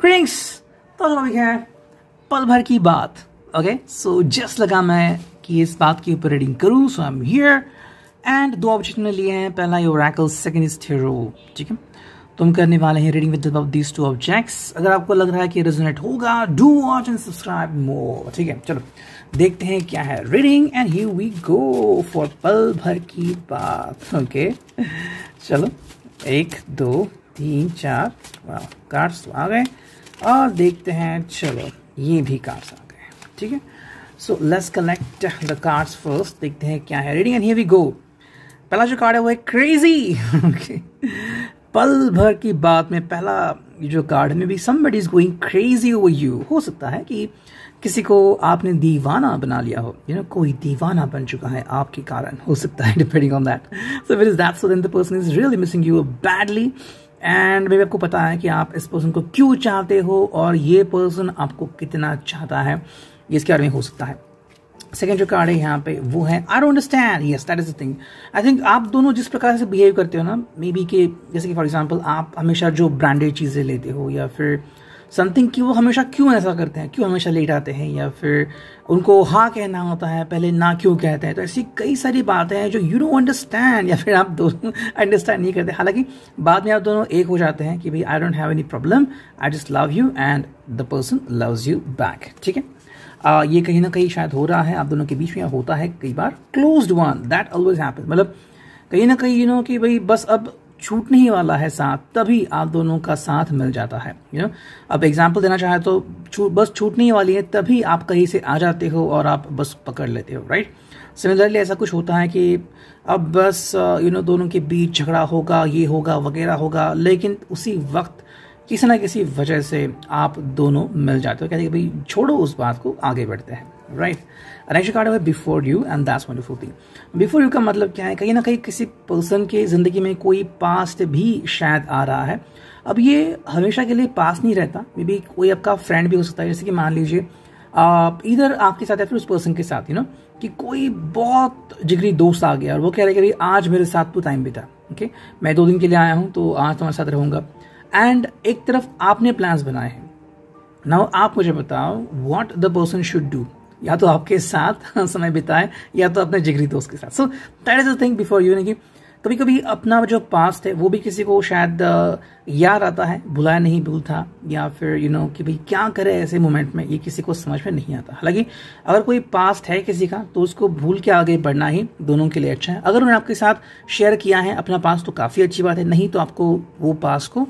Greetings. तो topic है पल भर की बात। ओके, सो जस्ट लगा मैं कि इस बात के ऊपर रीडिंग करूं, सो आई एम हियर एंड दो ऑब्जेक्ट ने लिए हैं। पहला ये ओरेकल, सेकंड इज टैरो। ठीक है, तुम करने वाले हैं reading with these two objects. अगर आपको लग रहा है कि रेजोनेट होगा, do watch and subscribe more. ठीक है, चलो देखते हैं क्या है reading and here we go for पल भर की बात। ओके, चलो 1 2 3 4 कार्ड्स आ गए और देखते हैं। चलो ये भी कार्ड्स आ गए। ठीक है, so let's collect the cards first. देखते हैं क्या है reading and here we go. पहला जो कार्ड है वो है क्रेजी। ओके, पल भर की बात में पहला जो कार्ड में भी somebody is going crazy over you। हो सकता है कि किसी को आपने दीवाना बना लिया हो, कोई दीवाना बन चुका है आपके कारण, हो सकता है, depending on that. So it is that, so then the person is really missing you badly and maybe आपको पता है कि आप इस पर्सन को क्यों चाहते हो और ये पर्सन आपको कितना चाहता है, इसके बारे में हो सकता है। सेकेंड जो कार्ड है यहाँ पे वो है I don't understand. Yes, that is the thing. I think आप दोनों जिस प्रकार से बिहेव करते हो ना, मे बी कि जैसे कि फॉर एग्जांपल आप हमेशा जो ब्रांडेड चीज़ें लेते हो या फिर समथिंग कि वो हमेशा क्यों ऐसा करते हैं, क्यों हमेशा लेट आते हैं, या फिर उनको हाँ कहना होता है पहले ना क्यों कहते हैं। तो ऐसी कई सारी बातें हैं जो यू डोंट अंडरस्टैंड या फिर आप दोनों अंडरस्टैंड नहीं करते। हालांकि बाद में आप दोनों एक हो जाते हैं कि भाई I don't have any problem, I just love you and the person loves you back. ठीक है, ये कहीं ना कहीं शायद हो रहा है आप दोनों के बीच में, होता है कई बार। Closed one, that always happen. मतलब कहीं ना कहीं कि भाई बस अब छूटने ही वाला है साथ, तभी आप दोनों का साथ मिल जाता है। अब एग्जाम्पल देना चाहे तो बस छूटने ही वाली है तभी आप कहीं से आ जाते हो और आप बस पकड़ लेते हो, राइट। सिमिलरली ऐसा कुछ होता है कि अब बस दोनों के बीच झगड़ा होगा, ये होगा वगैरह होगा, लेकिन उसी वक्त किसी ना किसी वजह से आप दोनों मिल जाते हो। कहते हैं भाई छोड़ो उस बात को, आगे बढ़ते हैं, राइट। नेक्स्ट कार्ड है before you and that's wonderful thing. Before you का मतलब क्या है, कहीं ना कहीं किसी पर्सन के जिंदगी में कोई पास्ट भी शायद आ रहा है। अब ये हमेशा के लिए पास नहीं रहता, मे बी कोई आपका फ्रेंड भी हो सकता है। जैसे कि मान लीजिए इधर आपके साथ या फिर उस पर्सन के साथ कि कोई बहुत जिगरी दोस्त आ गया और वो कह रहे कि भाई आज मेरे साथ तो टाइम बिता। ओके, मैं 2 दिन के लिए आया हूँ तो आज तुम्हारे साथ रहूंगा। एंड एक तरफ आपने प्लान्स बनाए हैं। नाउ आप मुझे बताओ what the person should do. या तो आपके साथ समय बिताए या तो अपने जिगरी दोस्त के साथ। So that is the thing before you. कि कभी कभी अपना जो पास्ट है वो भी किसी को शायद याद आता है, भुलाया नहीं भूलता, या फिर कि भाई क्या करे ऐसे मोमेंट में, ये किसी को समझ में नहीं आता। हालांकि अगर कोई पास्ट है किसी का तो उसको भूल के आगे बढ़ना ही दोनों के लिए अच्छा है। अगर उन्होंने आपके साथ शेयर किया है अपना पास्ट तो काफी अच्छी बात है, नहीं तो आपको वो पास्ट को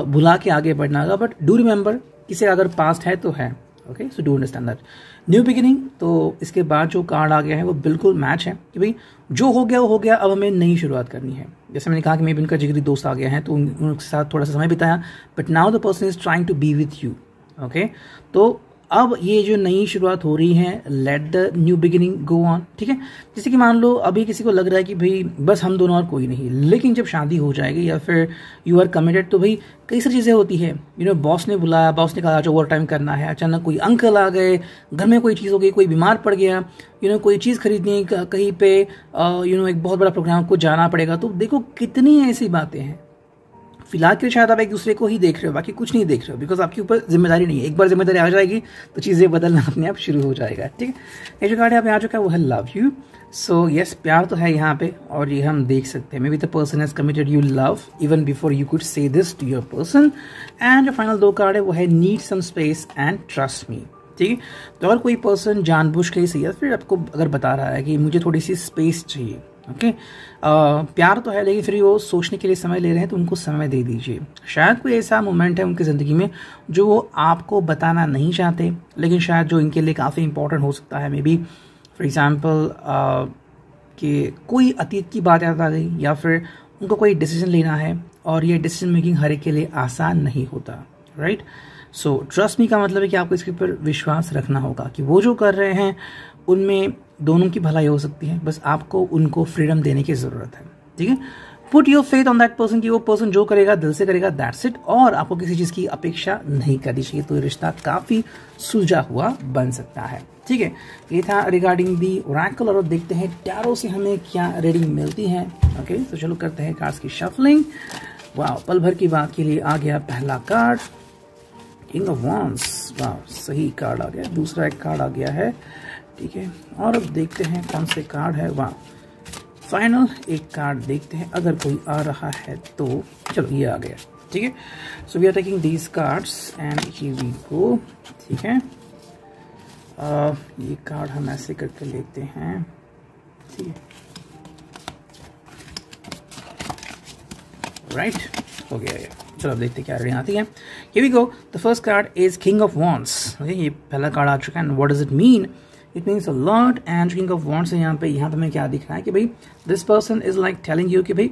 भुला के आगे बढ़ना होगा। बट डू रिमेंबर, किसी अगर पास्ट है तो है। Okay, so do understand that. New beginning, तो इसके बाद जो कार्ड आ गया है वो बिल्कुल मैच है कि भाई जो हो गया वो हो गया, अब हमें नई शुरुआत करनी है। जैसे मैंने कहा कि मैं भी उनका जिगरी दोस्त आ गया है तो उनके साथ थोड़ा सा समय बिताया, but now the person is trying to be with you. Okay, तो अब ये जो नई शुरुआत हो रही है, let the new beginning go on. ठीक है, जैसे कि मान लो अभी किसी को लग रहा है कि भाई बस हम दोनों और कोई नहीं, लेकिन जब शादी हो जाएगी या फिर यू आर कमिटेड तो भाई कई सारी चीज़ें होती है। बॉस ने बुलाया, बॉस ने कहा आज ओवर टाइम करना है, अचानक कोई अंकल आ गए, घर में कोई चीज़ हो गई, कोई बीमार पड़ गया, कोई चीज़ खरीदनी कहीं पे, एक बहुत बड़ा प्रोग्राम को जाना पड़ेगा। तो देखो कितनी ऐसी बातें हैं। फिलहाल के लिए शायद आप एक दूसरे को ही देख रहे हो, बाकी कुछ नहीं देख रहे हो, बिकॉज आपके ऊपर जिम्मेदारी नहीं है। एक बार जिम्मेदारी आ जाएगी तो चीज़ें बदलना अपने आप शुरू हो जाएगा। ठीक है, ये जो कार्ड है यहाँ आ चुका है वो है लव यू। सो यस, प्यार तो है यहाँ पे और ये हम देख सकते हैं। Maybe the person has committed you love even before you could say this to your person. And जो फाइनल 2 कार्ड है वो है need some space and trust me. ठीक है, तो अगर कोई पर्सन जानबूझ के ही या फिर आपको अगर बता रहा है कि मुझे थोड़ी सी स्पेस चाहिए, ओके, प्यार तो है लेकिन फिर वो सोचने के लिए समय ले रहे हैं तो उनको समय दे दीजिए। शायद कोई ऐसा मोमेंट है उनकी ज़िंदगी में जो वो आपको बताना नहीं चाहते, लेकिन शायद जो इनके लिए काफ़ी इंपॉर्टेंट हो सकता है। मे बी फॉर एग्जांपल कि कोई अतीत की बात याद आ गई, या फिर उनको कोई डिसीजन लेना है और ये डिसीजन मेकिंग हर एक के लिए आसान नहीं होता, राइट। सो ट्रस्ट मी का मतलब है कि आपको इसके ऊपर विश्वास रखना होगा कि वो जो कर रहे हैं उनमें दोनों की भलाई हो सकती है, बस आपको उनको फ्रीडम देने की ज़रूरत है। ठीक है, put your faith on that person कि वो पर्सन जो करेगा दिल से करेगा, दैट्स इट। और आपको किसी चीज़ की अपेक्षा नहीं करनी चाहिए, तो ये रिश्ता काफ़ी सुलझा हुआ बन सकता है। ठीक है, ये था रिगार्डिंग दी ओरेकल। और देखते हैं टैरो से हमें क्या रीडिंग मिलती है। ओके, तो चलो करते हैं कार्ड्स की शफलिंग। वाह, पल भर की बात के लिए आ गया पहला कार्ड किंग ऑफ वॉन्ड्स, वाह सही कार्ड आ गया, दूसरा एक कार्ड आ गया है, ठीक है। और अब देखते हैं कौन से कार्ड है, वाह फाइनल एक कार्ड देखते हैं, अगर कोई आ रहा है तो चलो ये आ गया, ठीक है। So we are taking these cards and here we go, ठीक है। ये कार्ड हम ऐसे करके लेते हैं, ठीक है, राइट हो गया ये। चलो अब देखते हैं क्या रीडिंग आती है। Here we go. The first card is King of Wands. Okay, ये पहला कार्ड आ चुका है। And what does it mean? It means a lot. And King of Wands है यहाँ पे हमें क्या दिख रहा है कि भाई this person is like telling you कि भाई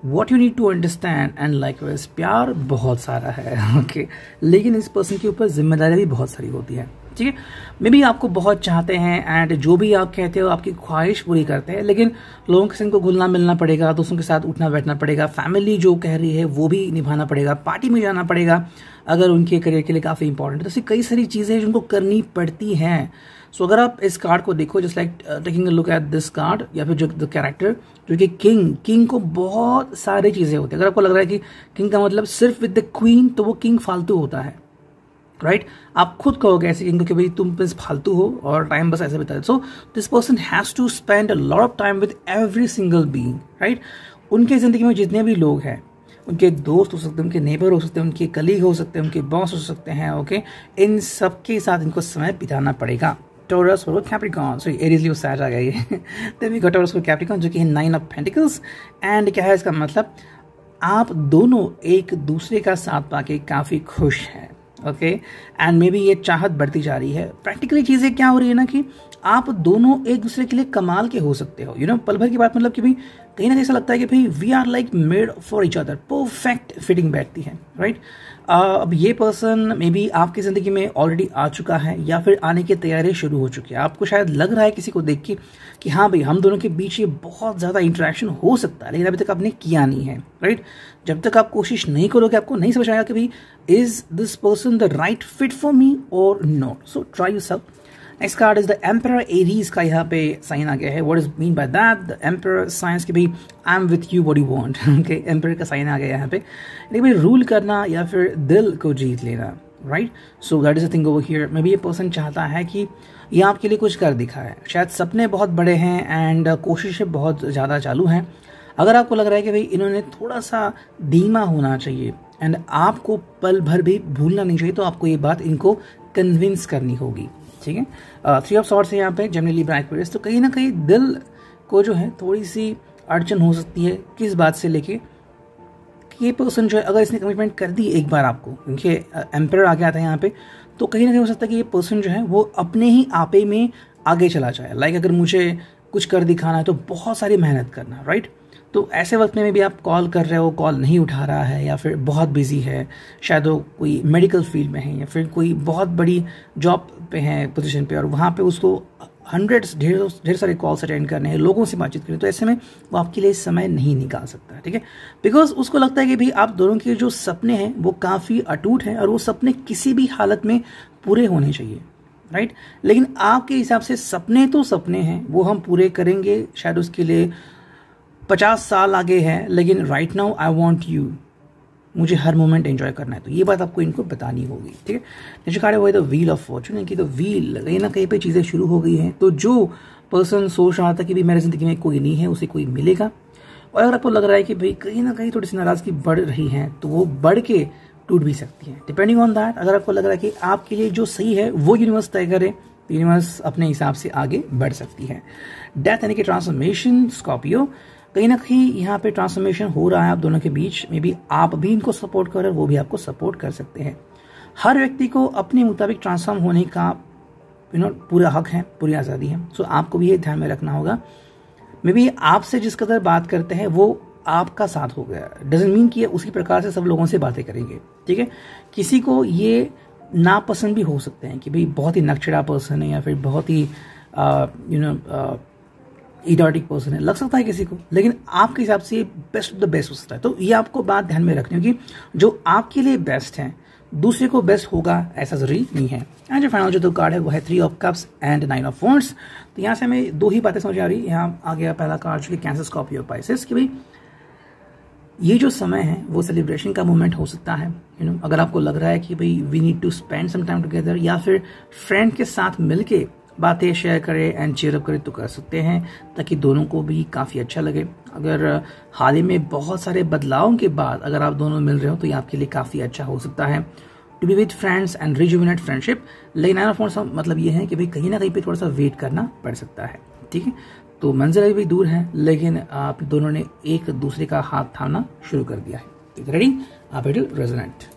what you need to understand and likewise प्यार बहुत सारा है, okay? लेकिन इस पर्सन के ऊपर जिम्मेदारी भी बहुत सारी होती है, ठीक है। मे भी आपको बहुत चाहते हैं एंड जो भी आप कहते हो आपकी ख्वाहिश पूरी करते हैं, लेकिन लोगों के संग को घुलना मिलना पड़ेगा, दोस्तों के साथ उठना बैठना पड़ेगा, फैमिली जो कह रही है वो भी निभाना पड़ेगा, पार्टी में जाना पड़ेगा अगर उनके करियर के लिए काफ़ी इंपॉर्टेंट है। तो ऐसी कई सारी चीज़ें जिनको करनी पड़ती हैं। सो अगर आप इस कार्ड को देखो, just like taking a look at this card, या फिर जो द कैरेक्टर जो कि किंग को बहुत सारी चीज़ें होती है। अगर आपको लग रहा है कि किंग का मतलब सिर्फ विद द क्वीन, तो वो किंग फालतू होता है, राइट। आप खुद कहोगे ऐसे किंग को कि भाई तुम बस फालतू हो और टाइम बस ऐसे बिता। So this person has to spend a lot of time with every single being, right. उनके जिंदगी में जितने भी लोग हैं, उनके दोस्त हो सकते हैं, उनके नेबर हो सकते हैं, उनके कलीग हो सकते हैं, उनके बॉस हो सकते हैं, ओके। इन सबके साथ इनको समय बिताना पड़ेगा। टॉरस और कैप्रिकॉर्न, सॉरी एरीज लियो सैज आ गया ये। देन वी गॉट टॉरस और कैप्रिकॉर्न जो कि है 9 ऑफ पेंटिकल्स। एंड क्या है इसका मतलब, आप दोनों एक दूसरे का साथ पाके काफ़ी खुश हैं, ओके। एंड मे बी ये चाहत बढ़ती जा रही है। प्रैक्टिकली चीज़ें क्या हो रही है ना कि आप दोनों एक दूसरे के लिए कमाल के हो सकते हो, यू नो। पल भर की बात मतलब कि भाई कहीं ना कहीं ऐसा लगता है कि भाई we are like made for each other, perfect fitting बैठती है, राइट। अब ये पर्सन मे बी आपकी ज़िंदगी में ऑलरेडी आ चुका है या फिर आने की तैयारी शुरू हो चुकी है। आपको शायद लग रहा है किसी को देख के कि हाँ भाई हम दोनों के बीच ये बहुत ज़्यादा इंटरेक्शन हो सकता है, लेकिन अभी तक आपने किया नहीं है, राइट। जब तक आप कोशिश नहीं करोगे आपको नहीं समझ आएगा कि भाई is this person the right fit for me और not. So try yourself. Next card is the emperor Aries का यहाँ पे साइन आ गया है। What is mean by that, the emperor साइंस कि भाई I am with you what you want, okay. Emperor का साइन आ गया यहाँ पे, लेकिन भाई रूल करना या फिर दिल को जीत लेना, right. So that is the thing over here. May be ये पर्सन चाहता है कि ये आपके लिए कुछ कर दिखाए। शायद सपने बहुत बड़े हैं एंड कोशिशें बहुत ज़्यादा चालू हैं। अगर आपको लग रहा है कि भाई इन्होंने थोड़ा सा धीमा होना चाहिए एंड आपको पल भर भी भूलना नहीं चाहिए, तो आपको ये बात इनको कन्विंस करनी होगी, ठीक है। 3 ऑफ सॉर्ड्स है यहाँ पे, जेमिनी लिब्रा एक्वेरियस। तो कहीं ना कहीं दिल को जो है थोड़ी सी अड़चन हो सकती है, किस बात से लेके कि ये पर्सन जो है अगर इसने कमिटमेंट कर दी एक बार आपको, क्योंकि एम्परर आ गया था यहाँ पे, तो कहीं ना कहीं हो सकता है कि ये पर्सन जो है वो अपने ही आपे में आगे चला जाए। लाइक अगर मुझे कुछ कर दिखाना है तो बहुत सारी मेहनत करना, राइट। तो ऐसे वक्त में भी आप कॉल कर रहे हो, कॉल नहीं उठा रहा है या फिर बहुत बिजी है, शायद वो कोई मेडिकल फील्ड में है या फिर कोई बहुत बड़ी जॉब पे है, पोजीशन पे, और वहाँ पे उसको हंड्रेड्स ढेर सारे कॉल्स अटेंड करने हैं, लोगों से बातचीत करनी, तो ऐसे में वो आपके लिए समय नहीं निकाल सकता, ठीक है। बिकॉज उसको लगता है कि भाई आप दोनों के जो सपने हैं वो काफ़ी अटूट हैं और वो सपने किसी भी हालत में पूरे होने चाहिए, राइट। लेकिन आपके हिसाब से सपने तो सपने हैं, वो हम पूरे करेंगे, शायद उसके लिए 50 साल आगे है, लेकिन right now I want you, मुझे हर मोमेंट एंजॉय करना है। तो ये बात आपको इनको बतानी होगी, ठीक है। नीचे खड़े हुए द व्हील ऑफ फॉर्चून है कि तो व्हील कहीं ना कहीं पे चीज़ें शुरू हो गई हैं। तो जो पर्सन सोच रहा था कि भाई मेरी जिंदगी में कोई नहीं है, उसे कोई मिलेगा, और अगर आपको लग रहा है कि भाई कहीं ना कहीं थोड़ी सी नाराजगी बढ़ रही है, तो वो बढ़ के टूट भी सकती है, डिपेंडिंग ऑन दैट। अगर आपको लग रहा है कि आपके लिए जो सही है वो यूनिवर्स तय करे, तो यूनिवर्स अपने हिसाब से आगे बढ़ सकती है। डेथ यानी कि ट्रांसफॉर्मेशन, स्कॉर्पियो, कहीं ना कहीं यहाँ पे ट्रांसफॉर्मेशन हो रहा है आप दोनों के बीच। मे बी आप भी इनको सपोर्ट कर रहे हो, वो भी आपको सपोर्ट कर सकते हैं। हर व्यक्ति को अपने मुताबिक ट्रांसफॉर्म होने का पूरा हक है, पूरी आज़ादी है। सो आपको भी ये ध्यान में रखना होगा। मे बी आपसे जिस कदर बात करते हैं वो आपका साथ हो गया, डजंट मीन कि उसी प्रकार से सब लोगों से बातें करेंगे, ठीक है। किसी को ये नापसंद भी हो सकते हैं कि भाई बहुत ही नकचड़ा पर्सन है या फिर बहुत ही इडोटिक पर्सन है, लग सकता है किसी को, लेकिन आपके हिसाब से बेस्ट ऑफ द बेस्ट हो सकता है। तो ये आपको बात ध्यान में रखनी होगी, जो आपके लिए बेस्ट है दूसरे को बेस्ट होगा ऐसा जरूरी नहीं है। एंड जो फाइनल जो दो कार्ड है वो है 3 of cups and 9 of wands. तो यहाँ से हमें दो ही बातें समझ आ रही है। यहाँ आ गया पहला कार्ड जो कि कैंसर, स्कॉर्पियो, पाइसेस, कि भाई ये जो समय है वो सेलिब्रेशन का मोमेंट हो सकता है। अगर आपको लग रहा है कि भाई we need to spend some time together, या फिर फ्रेंड के साथ मिलके बातें शेयर करें एंड चीयर अप करें, तो कर सकते हैं, ताकि दोनों को भी काफ़ी अच्छा लगे। अगर हाल ही में बहुत सारे बदलावों के बाद अगर आप दोनों मिल रहे हो तो ये आपके लिए काफ़ी अच्छा हो सकता है to be with friends and rejuvenate friendship. लेकिन आना फोन सा मतलब ये है कि भाई कहीं ना कहीं पे थोड़ा सा वेट करना पड़ सकता है, ठीक है। तो मंजिल अभी भी दूर है, लेकिन आप दोनों ने एक दूसरे का हाथ थामना शुरू कर दिया है। रेडी? आप इट विल रेजोनेट।